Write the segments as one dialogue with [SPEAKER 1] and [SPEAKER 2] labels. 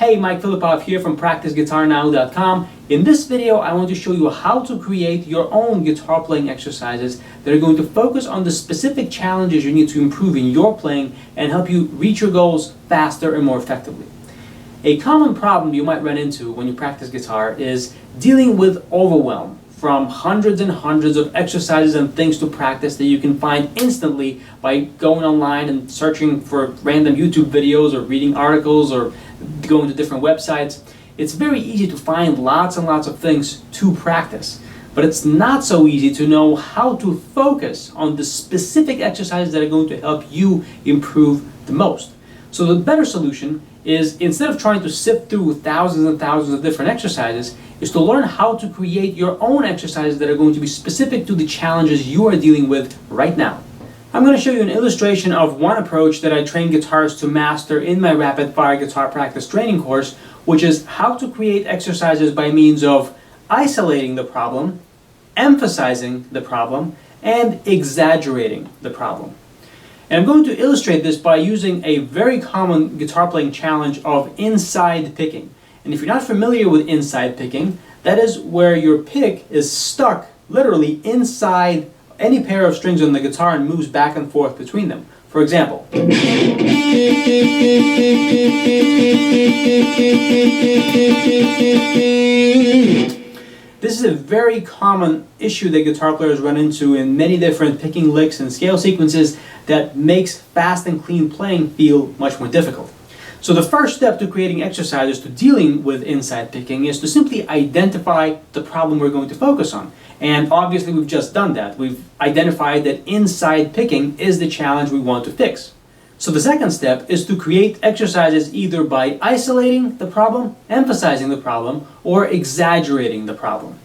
[SPEAKER 1] Hey, Mike Filipov here from PracticeGuitarNow.com. In this video, I want to show you how to create your own guitar playing exercises that are going to focus on the specific challenges you need to improve in your playing and help you reach your goals faster and more effectively. A common problem you might run into when you practice guitar is dealing with overwhelm from hundreds and hundreds of exercises and things to practice that you can find instantly by going online and searching for random YouTube videos or reading articles or going to different websites. It's very easy to find lots and lots of things to practice, but it's not so easy to know how to focus on the specific exercises that are going to help you improve the most. So the better solution is, instead of trying to sift through thousands and thousands of different exercises, is to learn how to create your own exercises that are going to be specific to the challenges you are dealing with right now. I'm going to show you an illustration of one approach that I train guitarists to master in my Rapid Fire Guitar Practice Training course, which is how to create exercises by means of isolating the problem, emphasizing the problem, and exaggerating the problem. And I'm going to illustrate this by using a very common guitar playing challenge of inside picking. And if you're not familiar with inside picking, that is where your pick is stuck literally inside any pair of strings on the guitar and moves back and forth between them. For example, this is a very common issue that guitar players run into in many different picking licks and scale sequences that makes fast and clean playing feel much more difficult. So the first step to creating exercises to dealing with inside picking is to simply identify the problem we're going to focus on. And obviously we've just done that. We've identified that inside picking is the challenge we want to fix. So the second step is to create exercises either by isolating the problem, emphasizing the problem, or exaggerating the problem.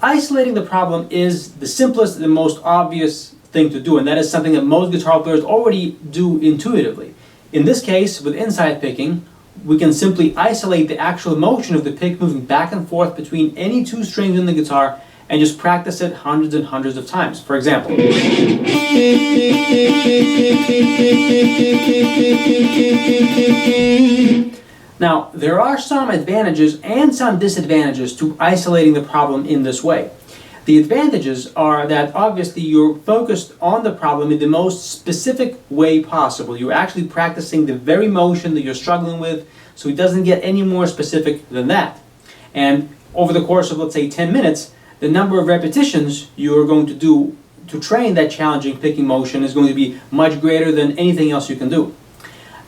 [SPEAKER 1] Isolating the problem is the simplest and most obvious thing to do, and that is something that most guitar players already do intuitively. In this case, with inside picking, we can simply isolate the actual motion of the pick moving back and forth between any two strings in the guitar and just practice it hundreds and hundreds of times. For example, now there are some advantages and some disadvantages to isolating the problem in this way. The advantages are that obviously you're focused on the problem in the most specific way possible. You're actually practicing the very motion that you're struggling with, so it doesn't get any more specific than that. And over the course of, let's say, 10 minutes, the number of repetitions you are going to do to train that challenging picking motion is going to be much greater than anything else you can do.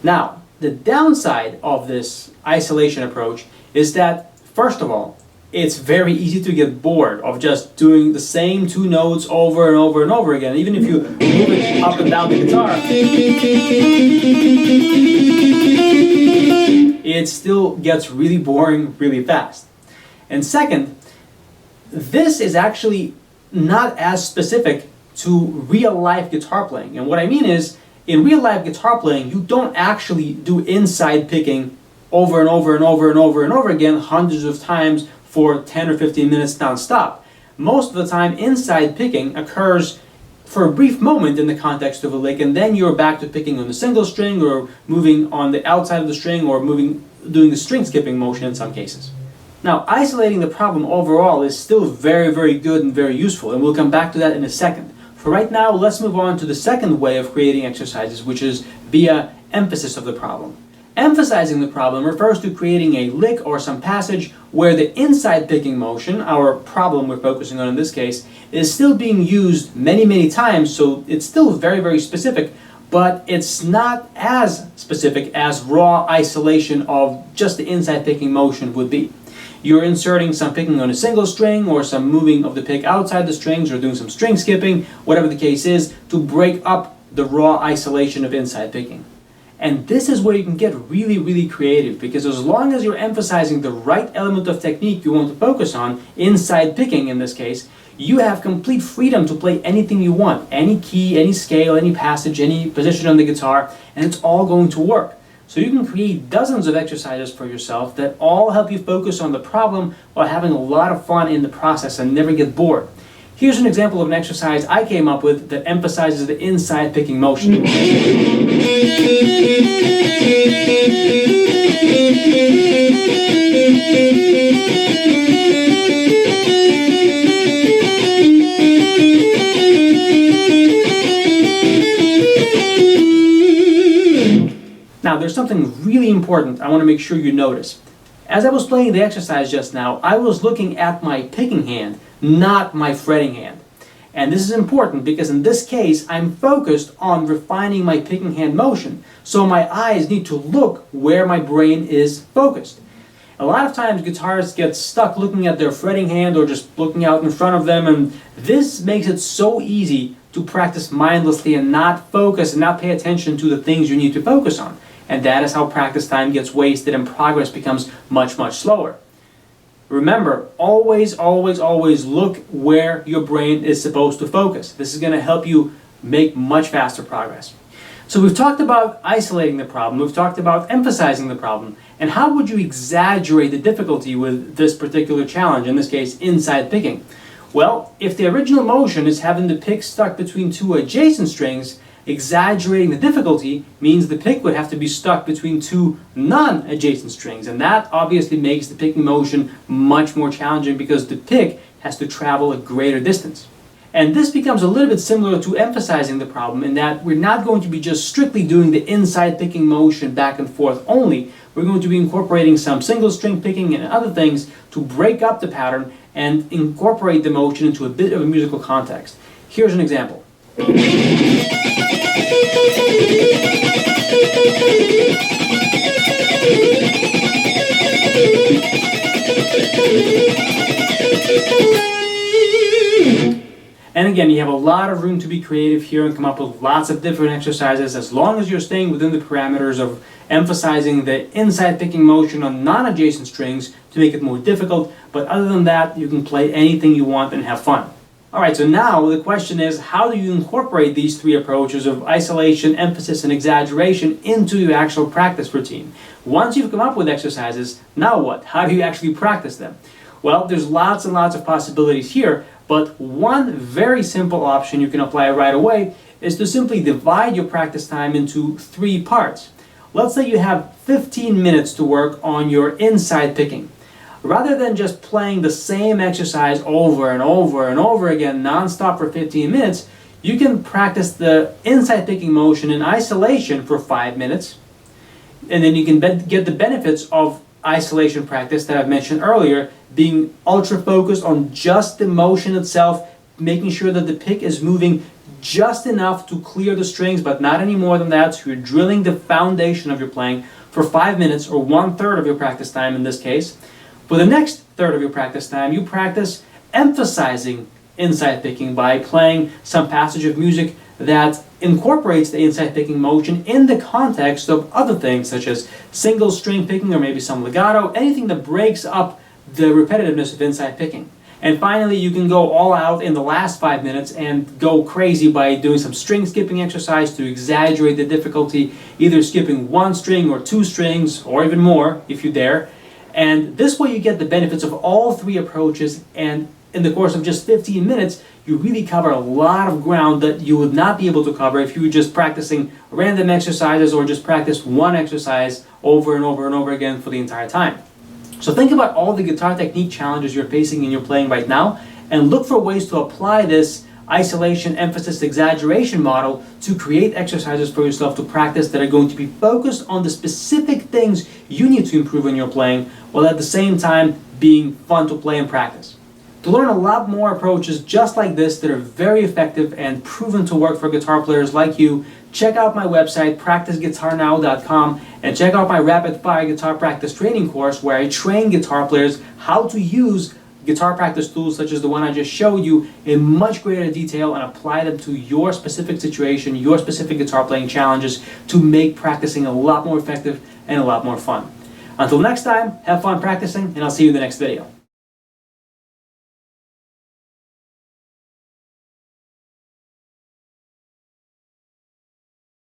[SPEAKER 1] Now, the downside of this isolation approach is that, first of all, it's very easy to get bored of just doing the same two notes over and over and over again. Even if you move it up and down the guitar, it still gets really boring really fast. And second, this is actually not as specific to real-life guitar playing. And what I mean is, in real-life guitar playing, you don't actually do inside picking over and over and over and over and over again hundreds of times for 10 or 15 minutes non-stop. Most of the time, inside picking occurs for a brief moment in the context of a lick, and then you're back to picking on the single string or moving on the outside of the string or doing the string skipping motion in some cases. Now, isolating the problem overall is still very, very good and very useful, and we'll come back to that in a second. For right now, let's move on to the second way of creating exercises, which is via emphasis of the problem. Emphasizing the problem refers to creating a lick or some passage where the inside picking motion, our problem we're focusing on in this case, is still being used many, many times, so it's still very, very specific, but it's not as specific as raw isolation of just the inside picking motion would be. You're inserting some picking on a single string or some moving of the pick outside the strings or doing some string skipping, whatever the case is, to break up the raw isolation of inside picking. And this is where you can get really, really creative, because as long as you're emphasizing the right element of technique you want to focus on, inside picking in this case, you have complete freedom to play anything you want, any key, any scale, any passage, any position on the guitar, and it's all going to work. So you can create dozens of exercises for yourself that all help you focus on the problem while having a lot of fun in the process and never get bored. Here's an example of an exercise I came up with that emphasizes the inside picking motion. Now, there's something really important I want to make sure you notice. As I was playing the exercise just now, I was looking at my picking hand, not my fretting hand. And this is important because in this case, I'm focused on refining my picking hand motion. So my eyes need to look where my brain is focused. A lot of times guitarists get stuck looking at their fretting hand or just looking out in front of them, and this makes it so easy to practice mindlessly and not focus and not pay attention to the things you need to focus on. And that is how practice time gets wasted and progress becomes much, much slower. Remember, always, always, always look where your brain is supposed to focus. This is going to help you make much faster progress. So we've talked about isolating the problem, we've talked about emphasizing the problem, and how would you exaggerate the difficulty with this particular challenge, in this case, inside picking? Well, if the original motion is having the pick stuck between two adjacent strings, exaggerating the difficulty means the pick would have to be stuck between two non-adjacent strings, and that obviously makes the picking motion much more challenging because the pick has to travel a greater distance. And this becomes a little bit similar to emphasizing the problem in that we're not going to be just strictly doing the inside picking motion back and forth only. We're going to be incorporating some single string picking and other things to break up the pattern and incorporate the motion into a bit of a musical context. Here's an example. And again, you have a lot of room to be creative here and come up with lots of different exercises as long as you're staying within the parameters of emphasizing the inside picking motion on non-adjacent strings to make it more difficult. But other than that, you can play anything you want and have fun. Alright, so now the question is, how do you incorporate these three approaches of isolation, emphasis, and exaggeration into your actual practice routine? Once you've come up with exercises, now what? How do you actually practice them? Well, there's lots and lots of possibilities here, but one very simple option you can apply right away is to simply divide your practice time into three parts. Let's say you have 15 minutes to work on your inside picking. Rather than just playing the same exercise over and over and over again non-stop for 15 minutes, you can practice the inside picking motion in isolation for 5 minutes, and then you can get the benefits of isolation practice that I've mentioned earlier, being ultra focused on just the motion itself, making sure that the pick is moving just enough to clear the strings, but not any more than that, so you're drilling the foundation of your playing for 5 minutes, or 1/3 of your practice time in this case. For the next third of your practice time, you practice emphasizing inside picking by playing some passage of music that incorporates the inside picking motion in the context of other things such as single string picking or maybe some legato, anything that breaks up the repetitiveness of inside picking. And finally, you can go all out in the last 5 minutes and go crazy by doing some string skipping exercise to exaggerate the difficulty, either skipping one string or two strings or even more if you dare. And this way you get the benefits of all three approaches, and in the course of just 15 minutes, you really cover a lot of ground that you would not be able to cover if you were just practicing random exercises or just practice one exercise over and over and over again for the entire time. So think about all the guitar technique challenges you're facing in your playing right now, and look for ways to apply this isolation, emphasis, exaggeration model to create exercises for yourself to practice that are going to be focused on the specific things you need to improve in your playing, while at the same time being fun to play and practice. To learn a lot more approaches just like this that are very effective and proven to work for guitar players like you, check out my website, practiceguitarnow.com, and check out my Rapid Fire Guitar Practice Training course where I train guitar players how to use guitar practice tools such as the one I just showed you in much greater detail and apply them to your specific situation, your specific guitar playing challenges to make practicing a lot more effective and a lot more fun. Until next time, have fun practicing, and I'll see you in the next video.